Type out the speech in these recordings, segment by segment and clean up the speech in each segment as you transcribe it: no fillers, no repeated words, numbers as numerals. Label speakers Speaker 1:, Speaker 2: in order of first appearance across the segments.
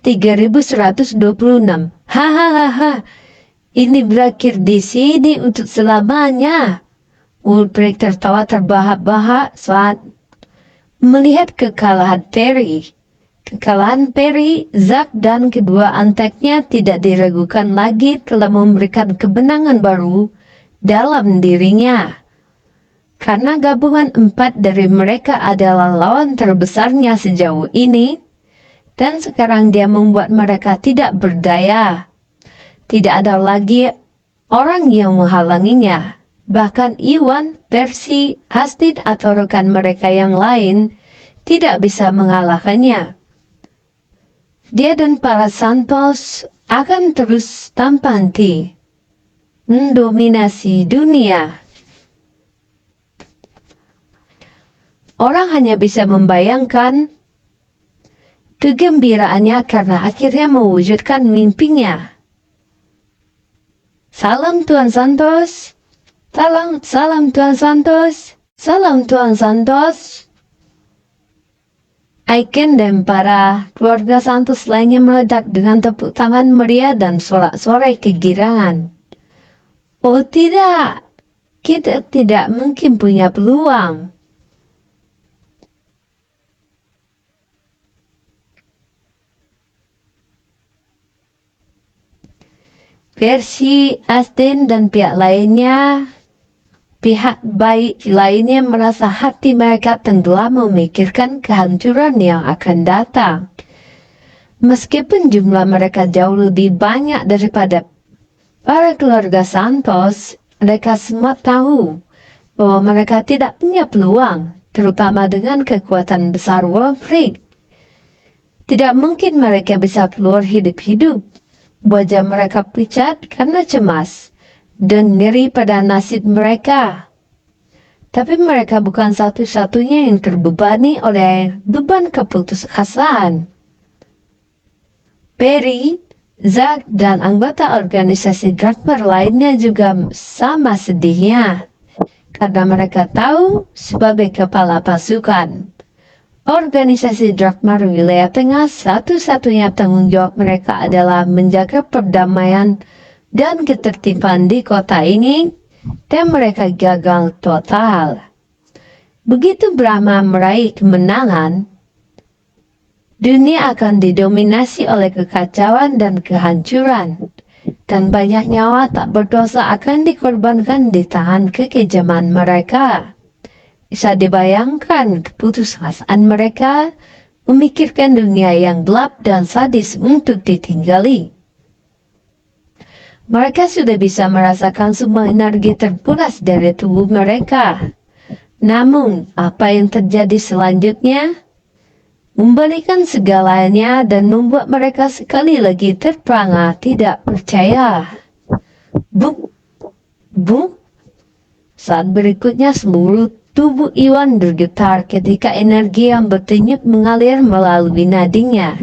Speaker 1: 3126. Hahaha. Ini berakhir di sini untuk selamanya. Ulfric tertawa terbahak-bahak saat melihat kekalahan Perry. Kekalahan Perry, Zack dan kedua anteknya tidak diragukan lagi telah memberikan kemenangan baru dalam dirinya. Karena gabungan 4 dari mereka adalah lawan terbesarnya sejauh ini, dan sekarang dia membuat mereka tidak berdaya. Tidak ada lagi orang yang menghalanginya. Bahkan Iwan, Percy, Astrid atau rekan mereka yang lain tidak bisa mengalahkannya. Dia dan para Santos akan terus tanpa henti mendominasi dunia. Orang hanya bisa membayangkan kegembiraannya karena akhirnya mewujudkan mimpinya. Salam Tuan Santos. Salam Tuan Santos. Salam Tuan Santos. Aiken dan para keluarga Santos lainnya meledak dengan tepuk tangan meriah dan sorak-sorai kegirangan. Oh tidak, kita tidak mungkin punya peluang. Percy, Astrid dan pihak baik lainnya merasa hati mereka tenggelam memikirkan kehancuran yang akan datang. Meskipun jumlah mereka jauh lebih banyak daripada para keluarga Santos, mereka semua tahu bahwa mereka tidak punya peluang, terutama dengan kekuatan besar Wulfric. Tidak mungkin mereka bisa keluar hidup-hidup. Wajah mereka pucat karena cemas dan ngeri pada nasib mereka. Tapi mereka bukan satu-satunya yang terbebani oleh beban keputusasaan. Perry, Zack, dan anggota organisasi Drakmar lainnya juga sama sedihnya. Karena mereka tahu sebagai kepala pasukan organisasi Drakmar wilayah tengah, satu-satunya tanggung jawab mereka adalah menjaga perdamaian dan ketertiban di kota ini, dan mereka gagal total. Begitu Brahma meraih kemenangan, dunia akan didominasi oleh kekacauan dan kehancuran, dan banyak nyawa tak berdosa akan dikorbankan di tangan kekejaman mereka. Bisa dibayangkan keputusasaan mereka memikirkan dunia yang gelap dan sadis untuk ditinggali. Mereka sudah bisa merasakan semua energi terkuras dari tubuh mereka. Namun, apa yang terjadi selanjutnya membalikan segalanya dan membuat mereka sekali lagi terperangah tidak percaya. Buk. Saat berikutnya seluruh tubuh Iwan bergetar ketika energi yang berdenyut mengalir melalui nadinya.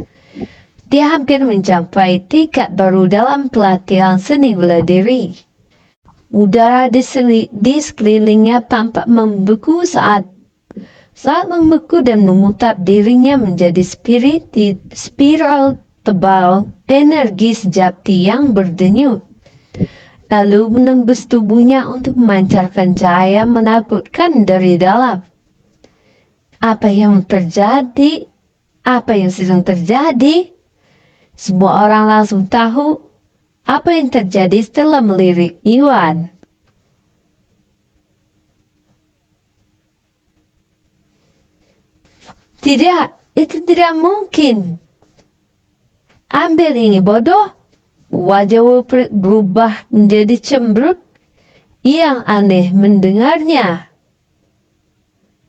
Speaker 1: Dia hampir mencapai tingkat baru dalam pelatihan seni bela diri. Udara di sekelilingnya tampak membeku saat membeku dan memutap dirinya menjadi spiral tebal energi sejati yang berdenyut. Lalu menembus tubuhnya untuk memancarkan cahaya menakutkan dari dalam. Apa yang terjadi? Apa yang sedang terjadi? Semua orang langsung tahu apa yang terjadi setelah melirik Iwan. Tidak, itu tidak mungkin. Ambil ini bodoh. Wajah Wulfric berubah menjadi cemberut. Yang aneh mendengarnya.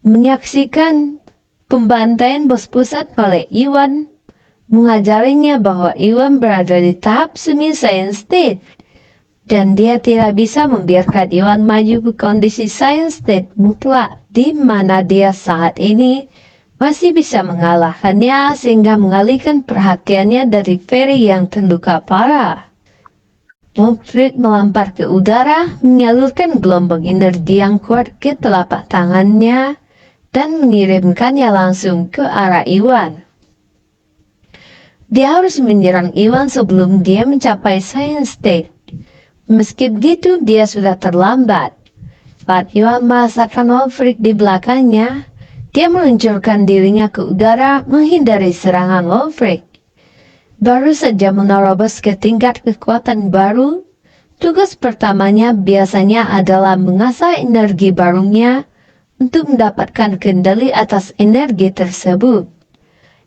Speaker 1: Menyaksikan pembantaian bos pusat oleh Iwan, mengajarinya bahwa Iwan berada di tahap semi-science state, dan dia tidak bisa membiarkan Iwan maju ke kondisi science state mutlak, di mana dia saat ini masih bisa mengalahkannya sehingga mengalihkan perhatiannya dari Perry yang terluka parah. Wulfric melempar ke udara, menyalurkan gelombang energi yang kuat ke telapak tangannya dan mengirimkannya langsung ke arah Iwan. Dia harus menyerang Iwan sebelum dia mencapai Science State. Meski begitu, dia sudah terlambat. Saat Iwan merasakan Wolfric di belakangnya, dia meluncurkan dirinya ke udara menghindari serangan Wolfric. Baru saja menerobos ke tingkat kekuatan baru, tugas pertamanya biasanya adalah mengasah energi barunya untuk mendapatkan kendali atas energi tersebut.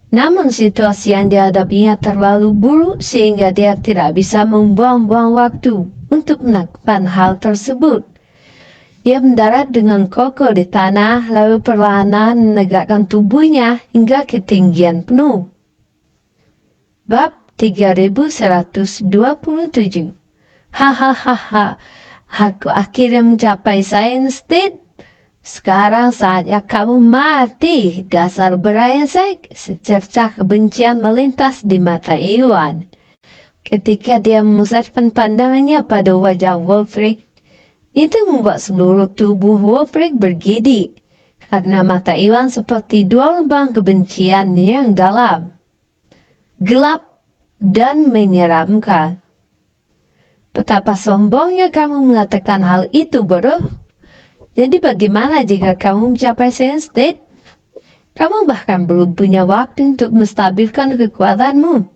Speaker 1: Namun situasi yang dihadapinya terlalu buruk sehingga dia tidak bisa membuang-buang waktu untuk melakukan hal tersebut. Dia mendarat dengan kokoh di tanah lalu perlahan menegakkan tubuhnya hingga ketinggian penuh. Bab 3127. Hahaha, aku akhirnya mencapai Science State. Sekarang saatnya kamu mati, dasar brengsek. Secercah kebencian melintas di mata Iwan ketika dia memusatkan pandangannya pada wajah Wolfric. Itu membuat seluruh tubuh Wolfric bergidik, karena mata Iwan seperti dua lubang kebencian yang dalam, gelap, dan menyeramkan. Betapa sombongnya kamu mengatakan hal itu, bodoh. Jadi bagaimana jika kamu mencapai Science State? Kamu bahkan belum punya waktu untuk menstabilkan kekuatanmu.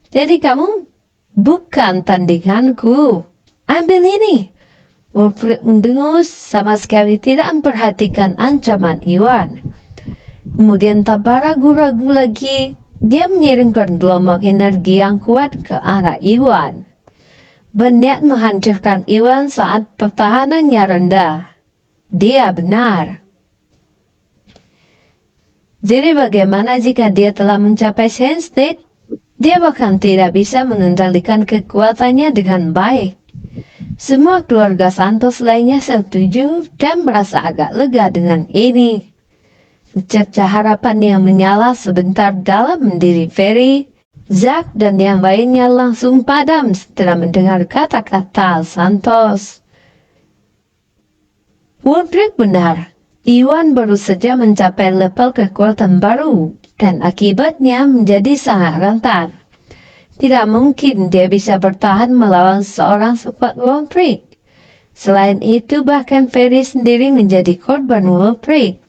Speaker 1: Jadi kamu bukan tandinganku. Ambil ini. Wolfric mendengus, sama sekali tidak memperhatikan ancaman Iwan. Kemudian tanpa ragu-ragu lagi, dia mengirimkan gelombang energi yang kuat ke arah Iwan, berniat menghancurkan Iwan saat pertahanannya rendah. Dia benar. Jadi bagaimana jika dia telah mencapai Science State? Dia bahkan tidak bisa mengendalikan kekuatannya dengan baik. Semua keluarga Santos lainnya setuju dan merasa agak lega dengan ini. Secercah harapan yang menyala sebentar dalam diri Ferry, Zack dan yang lainnya langsung padam setelah mendengar kata-kata Santos. Wolfric benar, Iwan baru saja mencapai level kekuatan baru dan akibatnya menjadi sangat rentan. Tidak mungkin dia bisa bertahan melawan seorang sekuat Wolfric. Selain itu bahkan Ferry sendiri menjadi korban Wolfric.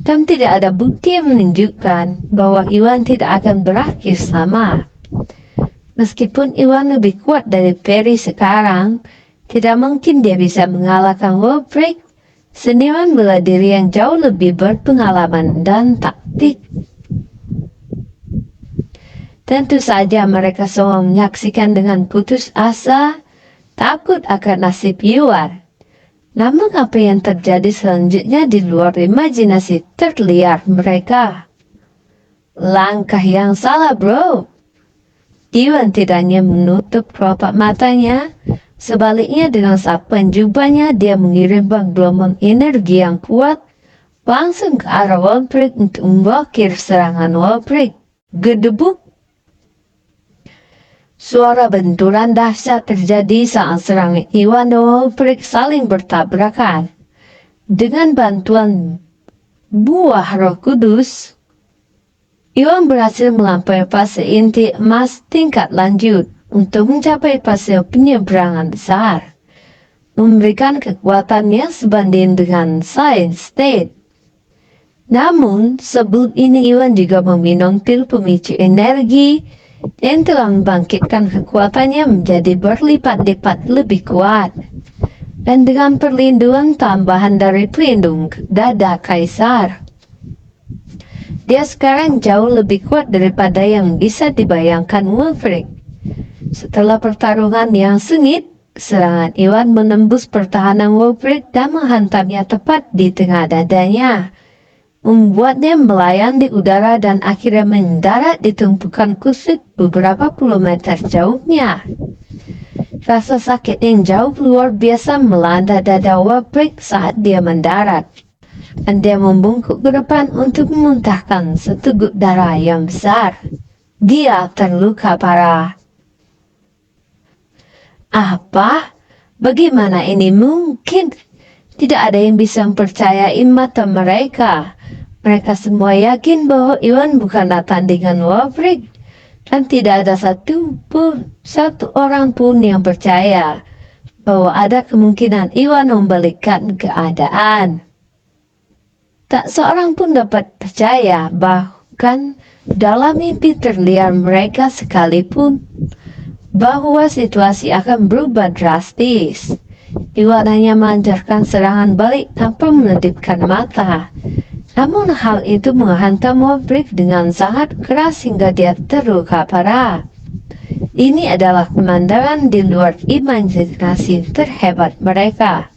Speaker 1: Dan tidak ada bukti yang menunjukkan bahwa Iwan tidak akan berakhir sama. Meskipun Iwan lebih kuat dari Ferry sekarang, tidak mungkin dia bisa mengalahkan Wolfric, seniman bela diri yang jauh lebih berpengalaman dan taktik. Tentu saja mereka semua menyaksikan dengan putus asa, takut akan nasib Iwan. Namun apa yang terjadi selanjutnya di luar imajinasi terlihat mereka. Langkah yang salah, bro. Iwan tidak hanya menutup kelopak matanya, sebaliknya dengan sapuan jubahnya dia mengirimkan gelombang energi yang kuat langsung ke arah Wolfric untuk memblokir serangan Wolfric. Gedebuk. Suara benturan dahsyat terjadi saat serangan Iwan dan Wolfric saling bertabrakan. Dengan bantuan buah Roh Kudus, Iwan berhasil melampaui fase inti emas tingkat lanjut untuk mencapai fase penyeberangan besar, memberikan kekuatannya sebanding dengan Science State. Namun, sebelum ini Iwan juga meminum pil pemicu energi yang telah membangkitkan kekuatannya menjadi berlipat-lipat lebih kuat. Dan dengan perlindungan tambahan dari pelindung dada Kaisar, dia sekarang jauh lebih kuat daripada yang bisa dibayangkan Wolfric. Setelah pertarungan yang sengit, serangan Iwan menembus pertahanan Wolfric dan menghantamnya tepat di tengah dadanya, membuatnya melayang di udara dan akhirnya mendarat di tumpukan kusut beberapa puluh meter jauhnya. Rasa sakit yang jauh luar biasa melanda dada Wolfric saat dia mendarat, dan dia membungkuk ke depan untuk memuntahkan seteguk darah yang besar. Dia terluka parah. Apa? Bagaimana ini mungkin? Tidak ada yang bisa mempercayai mata mereka. Mereka semua yakin bahwa Iwan bukanlah tandingan Wolfric. Dan tidak ada satu orang pun yang percaya bahwa ada kemungkinan Iwan membalikkan keadaan. Tak seorang pun dapat percaya, bahkan dalam mimpi terliar mereka sekalipun, bahwa situasi akan berubah drastis. Iwan hanya melancarkan serangan balik tanpa menedipkan mata. Namun hal itu menghantam Wolfric dengan sangat keras hingga dia terluka parah. Ini adalah pemandangan di luar imajinasi terhebat mereka.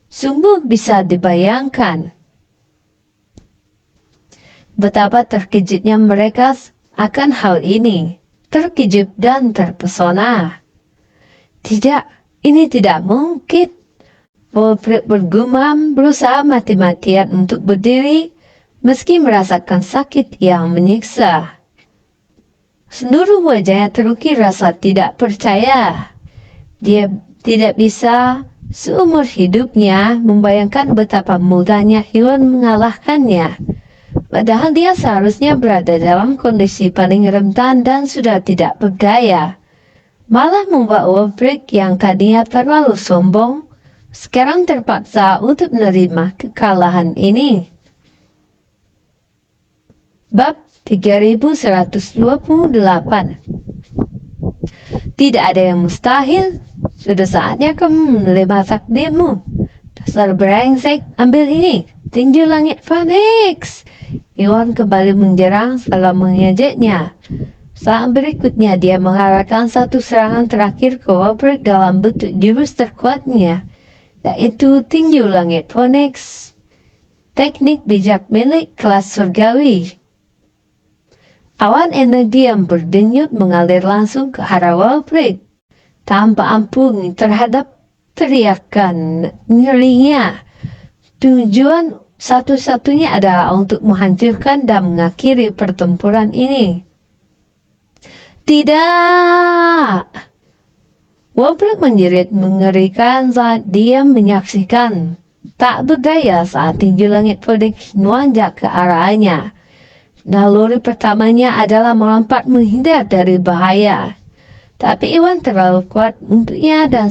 Speaker 1: Sungguh bisa dibayangkan betapa terkejutnya mereka akan hal ini. Terkejut dan terpesona. Tidak, ini tidak mungkin. Wolfric bergumam, berusaha mati-matian untuk berdiri, meski merasakan sakit yang menyiksa. Seluruh wajahnya terukir rasa tidak percaya. Dia tidak bisa seumur hidupnya membayangkan betapa mudahnya Iwan mengalahkannya. Padahal dia seharusnya berada dalam kondisi paling rentan dan sudah tidak berdaya. Malah membuat Wolfric yang tadinya terlalu sombong, sekarang terpaksa untuk menerima kekalahan ini. Bab 3128. Tidak ada yang mustahil. Sudah saatnya kamu menerima takdirmu. Dasar brengsek, ambil ini, tinju langit Phoenix. Iwan kembali menyerang setelah mengejeknya. Saat berikutnya dia mengarahkan satu serangan terakhir ke Wolfric dalam bentuk jurus terkuatnya, yaitu tinju langit Phoenix, teknik bijak milik kelas surgawi. Awan energi yang berdenyut mengalir langsung ke arah Wolfric tanpa ampun terhadap teriakan nyerinya. Tujuan satu-satunya adalah untuk menghancurkan dan mengakhiri pertempuran ini. Tidak! Wolfric menjerit mengerikan saat dia menyaksikan. Tak berdaya saat tinju langit Phoenix melonjak ke arahnya. Naluri pertamanya adalah melompat menghindar dari bahaya. Tapi Iwan terlalu kuat untuknya dan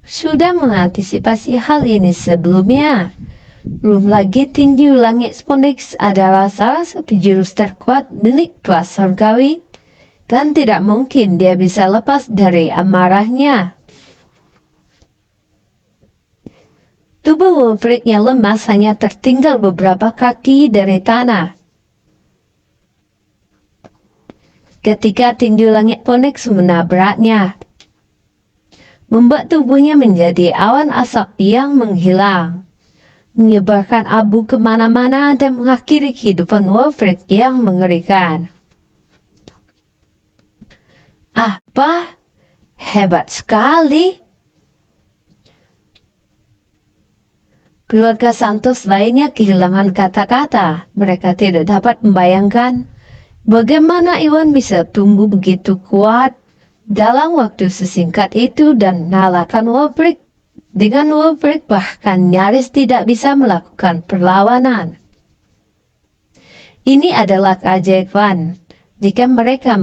Speaker 1: sudah mengantisipasi hal ini sebelumnya. Belum lagi tinju langit Phoenix adalah salah satu jurus terkuat milik kelas surgawi, dan tidak mungkin dia bisa lepas dari amarahnya. Tubuh Wolfric yang lemas hanya tertinggal beberapa kaki dari tanah ketika tinju langit Phoenix menabraknya, membuat tubuhnya menjadi awan asap yang menghilang, menyebarkan abu kemana-mana dan mengakhiri kehidupan Wolfric yang mengerikan. Apa? Hebat sekali! Keluarga Santos lainnya kehilangan kata-kata. Mereka tidak dapat membayangkan bagaimana Iwan bisa tumbuh begitu kuat dalam waktu sesingkat itu dan mengalahkan Wolfric. Dengan Wolfric bahkan nyaris tidak bisa melakukan perlawanan. Ini adalah keajaiban jika mereka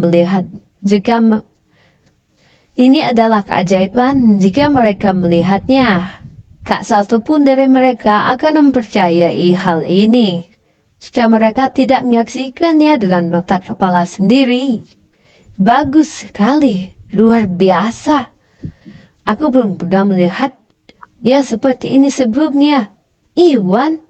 Speaker 1: melihatnya. Tak satu pun dari mereka akan mempercayai hal ini jika mereka tidak menyaksikannya dengan mata kepala sendiri. Bagus sekali, luar biasa. Aku belum pernah melihat dia seperti ini sebelumnya. Iwan,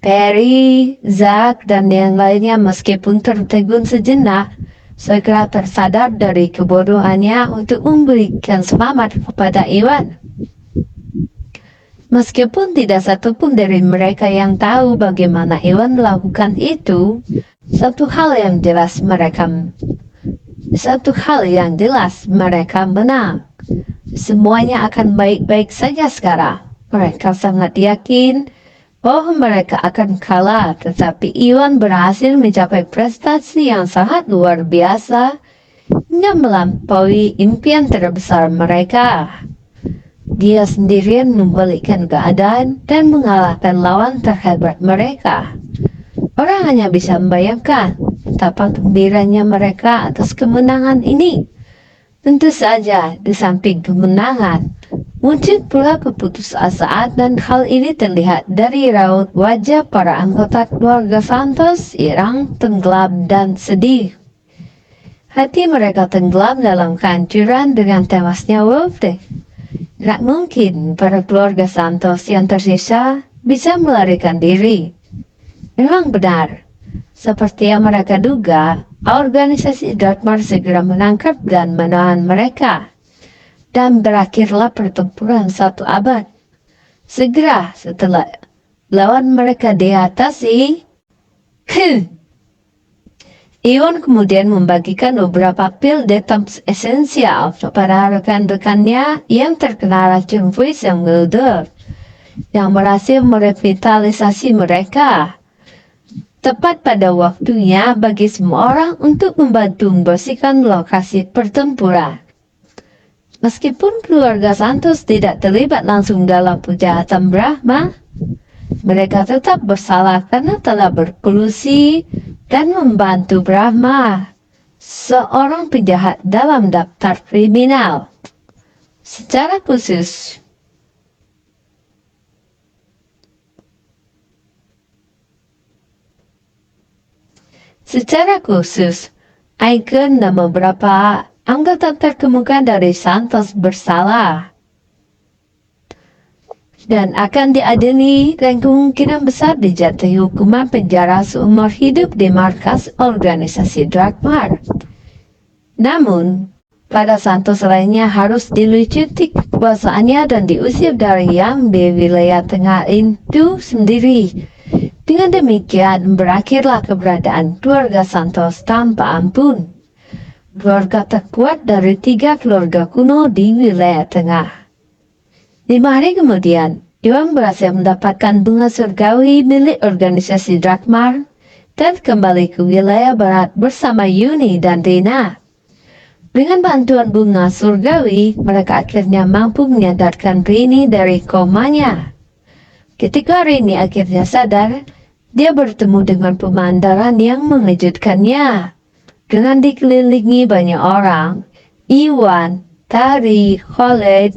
Speaker 1: Perry, Zack, dan yang lainnya meskipun tertegun sejenak, segera tersadar dari kebodohannya untuk memberikan semangat kepada Iwan. Meskipun tidak satu pun dari mereka yang tahu bagaimana Iwan melakukan itu, satu hal yang jelas mereka menang. Semuanya akan baik-baik saja sekarang. Mereka sangat yakin bahwa mereka akan kalah, tetapi Iwan berhasil mencapai prestasi yang sangat luar biasa yang melampaui impian terbesar mereka. Dia sendirian membalikkan keadaan dan mengalahkan lawan terhebat mereka. Orang hanya bisa membayangkan betapa gembiranya mereka atas kemenangan ini. Tentu saja, di samping kemenangan, muncul pula keputusasaan dan hal ini terlihat dari raut wajah para anggota keluarga Santos yang tenggelam dan sedih. Hati mereka tenggelam dalam kehancuran dengan tewasnya Wolfgang. Tidak mungkin para keluarga Santos yang tersisa bisa melarikan diri. Memang benar, seperti yang mereka duga, organisasi Darkmar segera menangkap dan menahan mereka. Dan berakhirlah pertempuran 1 abad. Segera setelah lawan mereka diatasi, Iwan kemudian membagikan beberapa pil detox esensial kepada rekan-rekannya yang terkena racun poison Mulder, yang berhasil merevitalisasi mereka. Tepat pada waktunya bagi semua orang untuk membantu membersihkan lokasi pertempuran. Meskipun keluarga Santos tidak terlibat langsung dalam kejahatan Brahma, mereka tetap bersalah karena telah berkolusi dan membantu Brahma, seorang penjahat dalam daftar kriminal. Secara khusus, Icon dan beberapa anggota terkemuka dari Santos bersalah dan akan diadili dan kemungkinan besar dijatuhi hukuman penjara seumur hidup di markas organisasi Darkmar. Namun, pada Santos lainnya harus dilucuti kekuasaannya dan diusir dari yang di wilayah tengah itu sendiri. Dengan demikian, berakhirlah keberadaan keluarga Santos tanpa ampun. Keluarga terkuat dari 3 keluarga kuno di wilayah tengah. 5 hari kemudian, Iwan berhasil mendapatkan bunga surgawi milik organisasi Darkmar dan kembali ke wilayah barat bersama Yuni dan Rina. Dengan bantuan bunga surgawi, mereka akhirnya mampu menyadarkan Rini dari komanya. Ketika Rini akhirnya sadar, dia bertemu dengan pemandangan yang mengejutkannya. Dengan dikelilingi banyak orang, Iwan, Tari, Khaled,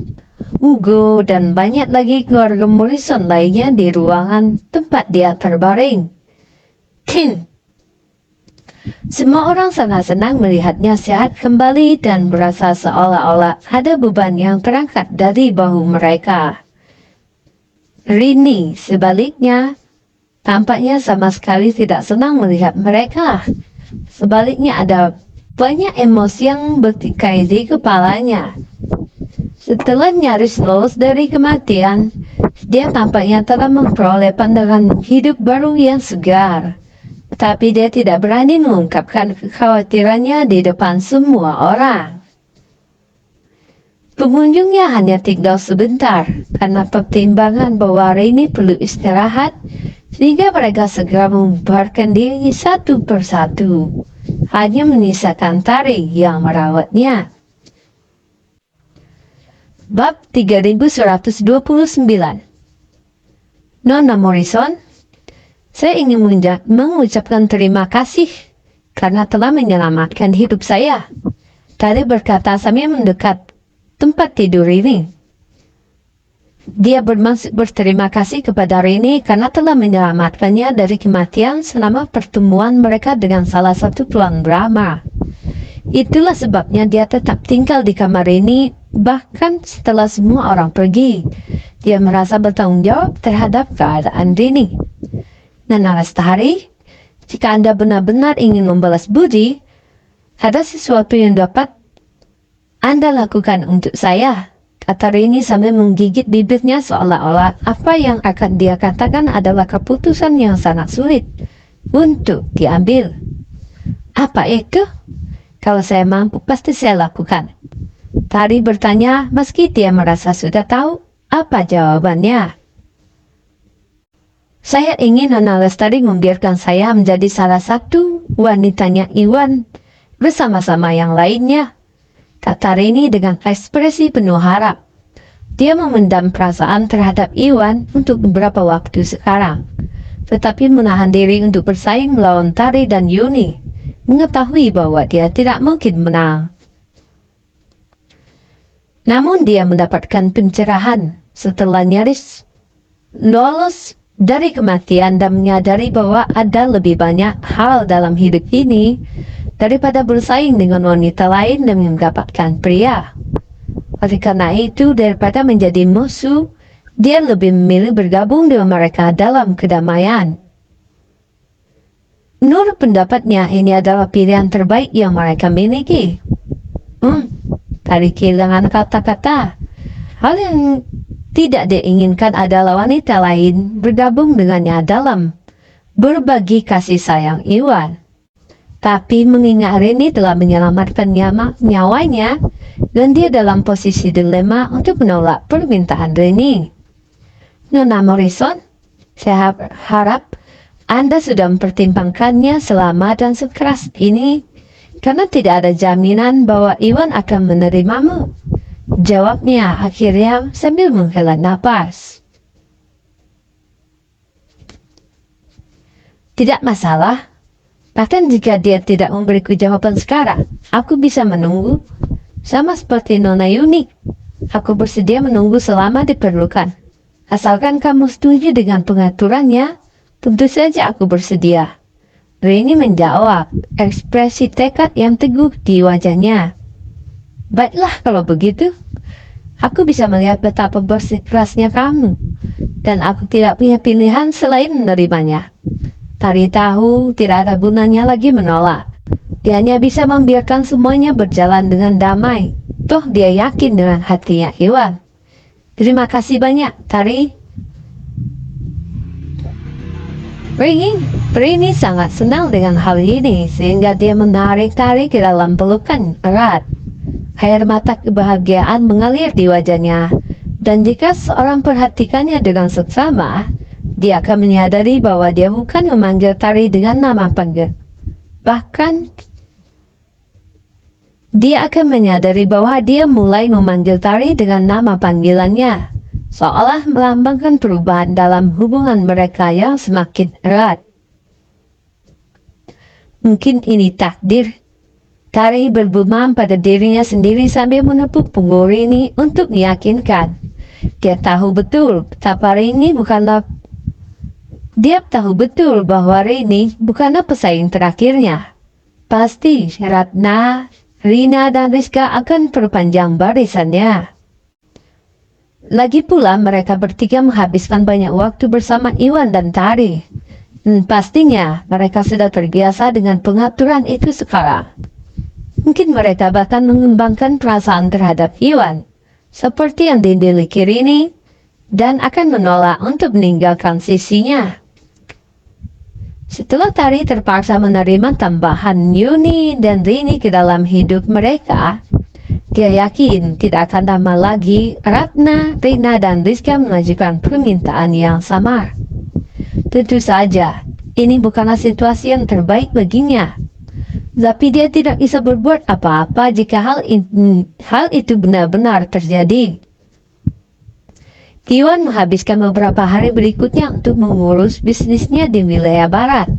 Speaker 1: Ugo, dan banyak lagi keluarga Morrison lainnya di ruangan tempat dia terbaring. Semua orang sangat senang melihatnya sehat kembali dan berasa seolah-olah ada beban yang terangkat dari bahu mereka. Rini, sebaliknya, tampaknya sama sekali tidak senang melihat mereka. Sebaliknya ada banyak emosi yang bertikai di kepalanya. Setelah nyaris lolos dari kematian, dia tampaknya telah memperoleh pandangan hidup baru yang segar. Tapi dia tidak berani mengungkapkan kekhawatirannya di depan semua orang. Pengunjungnya hanya tinggal sebentar karena pertimbangan bahwa Rini perlu istirahat, sehingga mereka segera membubarkan diri satu persatu. Hanya menyisakan Tari yang merawatnya. Bab 3129. Nona Morrison, saya ingin mengucapkan terima kasih karena telah menyelamatkan hidup saya. Tari berkata sambil mendekat tempat tidur Rini. Dia bermaksud berterima kasih kepada Rini karena telah menyelamatkannya dari kematian selama pertemuan mereka dengan salah satu tuan Brahma. Itulah sebabnya dia tetap tinggal di kamar Rini bahkan setelah semua orang pergi. Dia merasa bertanggung jawab terhadap keadaan Rini. Nona Lestari, jika Anda benar-benar ingin membalas budi, ada sesuatu yang dapat Anda lakukan untuk saya, kata Rini sambil menggigit bibirnya seolah-olah apa yang akan dia katakan adalah keputusan yang sangat sulit untuk diambil. Apa itu? Kalau saya mampu, pasti saya lakukan. Tari bertanya meski dia merasa sudah tahu apa jawabannya. Saya ingin Nona Lestari membiarkan saya menjadi salah satu wanitanya Iwan bersama-sama yang lainnya, kata Rini dengan ekspresi penuh harap. Dia memendam perasaan terhadap Iwan untuk beberapa waktu sekarang, tetapi menahan diri untuk bersaing melawan Tari dan Yuni. mengetahui bahwa dia tidak mungkin menang. Namun dia mendapatkan pencerahan setelah nyaris lolos dari kematian dan menyadari bahwa ada lebih banyak hal dalam hidup ini daripada bersaing dengan wanita lain dan mendapatkan pria. Oleh karena itu, daripada menjadi musuh, dia lebih memilih bergabung dengan mereka dalam kedamaian. Menurut pendapatnya, ini adalah pilihan terbaik yang mereka miliki. Tari kehilangan kata-kata. Hal yang tidak diinginkan adalah wanita lain bergabung dengannya dalam berbagi kasih sayang Iwan. Tapi mengingat Rini telah menyelamatkan nyawanya, dan dia dalam posisi dilema untuk menolak permintaan Rini. Nona Morrison, saya harap Anda sudah mempertimbangkannya selama dan sekeras ini, karena tidak ada jaminan bahwa Iwan akan menerimamu. Jawabnya akhirnya sambil menghela napas. Tidak masalah. Bahkan jika dia tidak memberiku jawaban sekarang, aku bisa menunggu. Sama seperti Nona Yuni, aku bersedia menunggu selama diperlukan. Asalkan kamu setuju dengan pengaturannya, tentu saja aku bersedia. Rini menjawab, ekspresi tekad yang teguh di wajahnya. Baiklah kalau begitu, aku bisa melihat betapa bersikerasnya kamu, dan aku tidak punya pilihan selain menerimanya. Tari tahu tidak ada gunanya lagi menolak. Dia hanya bisa membiarkan semuanya berjalan dengan damai. Toh dia yakin dengan hatinya Iwan. Terima kasih banyak, Tari. Rini sangat senang dengan hal ini, sehingga dia menarik Tari ke dalam pelukan erat. Air mata kebahagiaan mengalir di wajahnya, dan jika seorang perhatikannya dengan seksama, dia akan menyadari bahwa dia bukan memanggil Tari dengan nama panggilan. Bahkan, dia akan menyadari bahwa dia mulai memanggil Tari dengan nama panggilannya, seolah melambangkan perubahan dalam hubungan mereka yang semakin erat. Mungkin ini takdir. Tari bergumam pada dirinya sendiri sambil menepuk punggung Rini untuk meyakinkan. Dia tahu betul bahwa Rini bukanlah pesaing terakhirnya. Pasti Ratna, Rina, dan Rizka akan perpanjang barisannya. Lagi pula mereka bertiga menghabiskan banyak waktu bersama Iwan dan Tari. Pastinya mereka sudah terbiasa dengan pengaturan itu sekarang. Mungkin mereka bahkan mengembangkan perasaan terhadap Iwan, seperti yang dimiliki Rini, dan akan menolak untuk meninggalkan sisinya. Setelah Tari terpaksa menerima tambahan Yuni dan Rini ke dalam hidup mereka, dia yakin tidak akan lama lagi Ratna, Rina, dan Rizka mengajukan permintaan yang sama. Tentu saja, ini bukanlah situasi yang terbaik baginya. Tapi dia tidak bisa berbuat apa-apa jika hal itu benar-benar terjadi. Iwan menghabiskan beberapa hari berikutnya untuk mengurus bisnisnya di wilayah barat.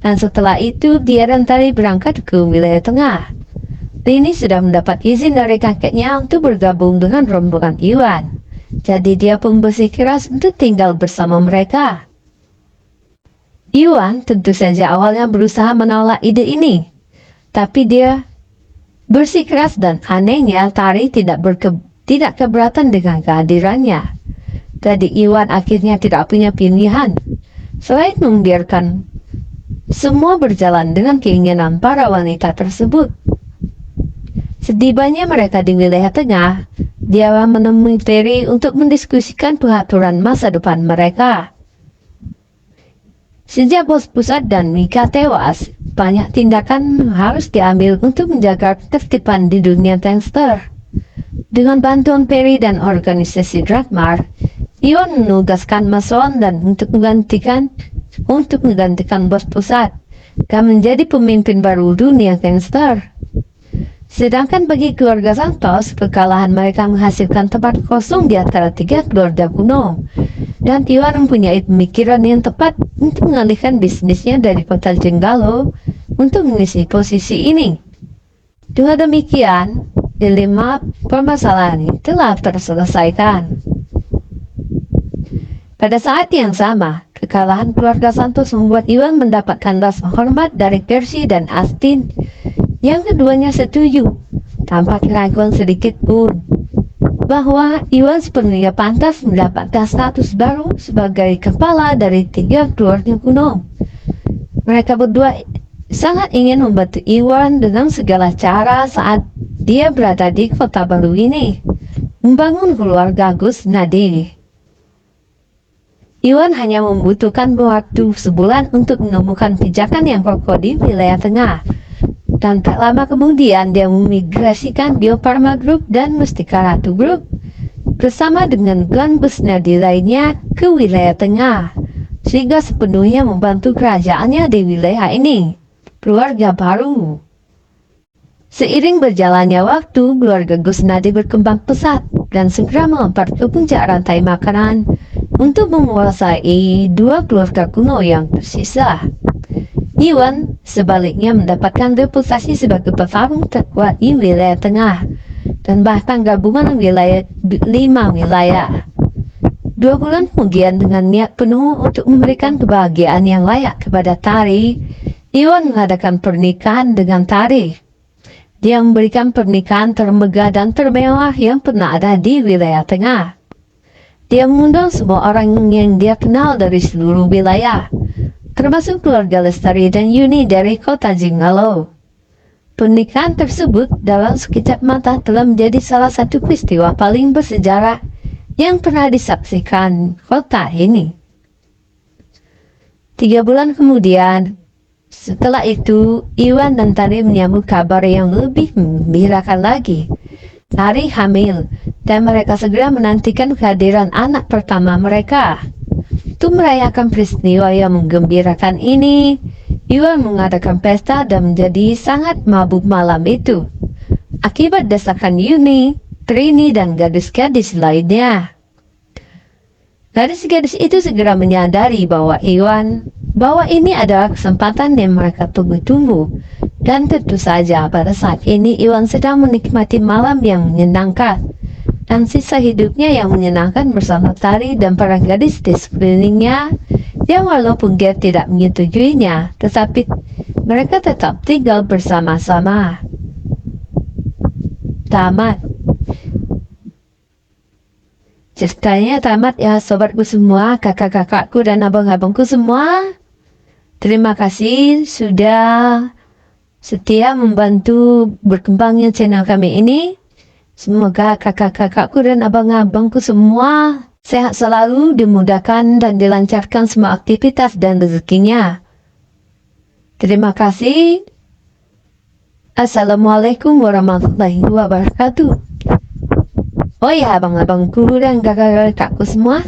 Speaker 1: Dan setelah itu, dia dan Tari berangkat ke wilayah tengah. Rini sudah mendapat izin dari kakeknya untuk bergabung dengan rombongan Iwan. Jadi dia pun bersikeras untuk tinggal bersama mereka. Iwan tentu saja awalnya berusaha menolak ide ini. Tapi dia bersikeras dan anehnya Tari tidak keberatan dengan kehadirannya. Jadi Iwan akhirnya tidak punya pilihan selain membiarkan semua berjalan dengan keinginan para wanita tersebut. Setibanya mereka di wilayah tengah, dia menemui Terry untuk mendiskusikan pengaturan masa depan mereka. Sejak bos pusat dan Mika tewas, banyak tindakan harus diambil untuk menjaga ketertiban di dunia Tangster. Dengan bantuan Perry dan organisasi Drakmar, Iwan menugaskan Mason dan untuk menggantikan bos pusat dan menjadi pemimpin baru dunia Tangster. Sedangkan bagi keluarga Santos, kekalahan mereka menghasilkan tempat kosong di antara tiga keluarga kuno. Dan Iwan mempunyai pemikiran yang tepat untuk mengalihkan bisnisnya dari kota Jenggalo untuk mengisi posisi ini. Dengan demikian, 5 permasalahan ini telah terselesaikan. Pada saat yang sama, kekalahan keluarga Santos membuat Iwan mendapatkan rasa hormat dari Percy dan Astin, yang keduanya setuju, tanpa keraguan sedikit pun, bahwa Iwan sepenuhnya pantas mendapatkan status baru sebagai kepala dari 3 keluarga kuno. Mereka berdua sangat ingin membantu Iwan dengan segala cara saat dia berada di kota baru ini, membangun keluarga Gus Nadi. Iwan hanya membutuhkan waktu sebulan untuk menemukan pijakan yang kokoh di wilayah tengah. Dan tak lama kemudian dia memigrasikan Bio Farma Group dan Mustika Ratu Group bersama dengan Gun Busnadi lainnya ke wilayah tengah, sehingga sepenuhnya membantu kerajaannya di wilayah ini. Keluarga baru. Seiring berjalannya waktu, keluarga Gusnadi berkembang pesat dan segera melompat ke puncak rantai makanan untuk menguasai 2 keluarga kuno yang tersisa. Iwan sebaliknya mendapatkan reputasi sebagai petarung terkuat di wilayah tengah dan bahkan gabungan wilayah 5 wilayah. 2 bulan kemudian, dengan niat penuh untuk memberikan kebahagiaan yang layak kepada Tari, Iwan mengadakan pernikahan dengan Tari. Dia memberikan pernikahan termegah dan termewah yang pernah ada di wilayah tengah. Dia mengundang semua orang yang dia kenal dari seluruh wilayah, termasuk keluarga Lestari dan Yuni dari kota Jingalo. Pernikahan tersebut dalam sekejap mata telah menjadi salah satu peristiwa paling bersejarah yang pernah disaksikan kota ini. 3 bulan kemudian, setelah itu, Iwan dan Tari menyambut kabar yang lebih menggembirakan lagi. Tari hamil, dan mereka segera menantikan kehadiran anak pertama mereka. Untuk merayakan peristiwa yang menggembirakan ini, Iwan mengadakan pesta dan menjadi sangat mabuk malam itu, akibat desakan Yuni, Trini, dan gadis-gadis lainnya. Gadis-gadis itu segera menyadari bahwa ini adalah kesempatan yang mereka tunggu-tunggu. Dan tentu saja pada saat ini Iwan sedang menikmati malam yang menyenangkan dan sisa hidupnya yang menyenangkan bersama Tari dan para gadis di sekelilingnya, yang walaupun dia tidak menyetujuinya, tetapi mereka tetap tinggal bersama-sama. Tamat. Ceritanya tamat ya sobatku semua, kakak-kakakku dan abang-abangku semua. Terima kasih sudah setia membantu berkembangnya channel kami ini. Semoga kakak-kakakku dan abang-abangku semua sehat selalu, dimudahkan dan dilancarkan semua aktivitas dan rezekinya. Terima kasih. Assalamualaikum warahmatullahi wabarakatuh. Oh ya, abang-abangku dan kakak-kakakku semua,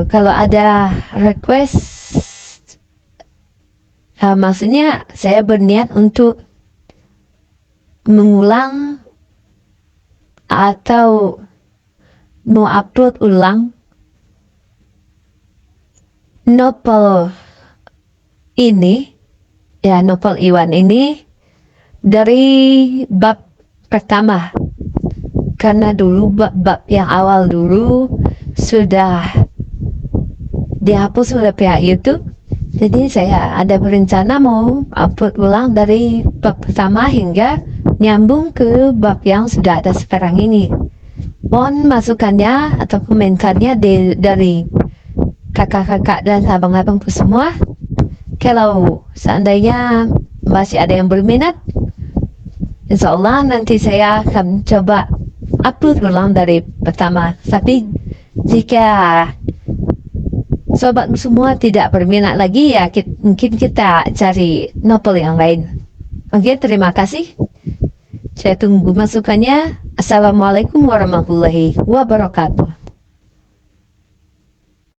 Speaker 1: kalau ada request, maksudnya saya berniat untuk mengulang atau mau upload ulang novel ini, ya novel Iwan ini dari bab pertama, karena dulu bab yang awal dulu sudah dihapus oleh pihak YouTube. Jadi saya ada berencana mau upload ulang dari bab pertama hingga nyambung ke bab yang sudah ada sekarang ini. Mohon masukannya atau komentarnya dari kakak-kakak dan abang-abangku semua. Kalau seandainya masih ada yang berminat, insya Allah nanti saya akan coba upload ulang dari pertama. Tapi jika sobat semua tidak berminat lagi, ya mungkin kita cari novel yang lain. Oke, terima kasih. Saya tunggu masukannya. Assalamualaikum warahmatullahi wabarakatuh.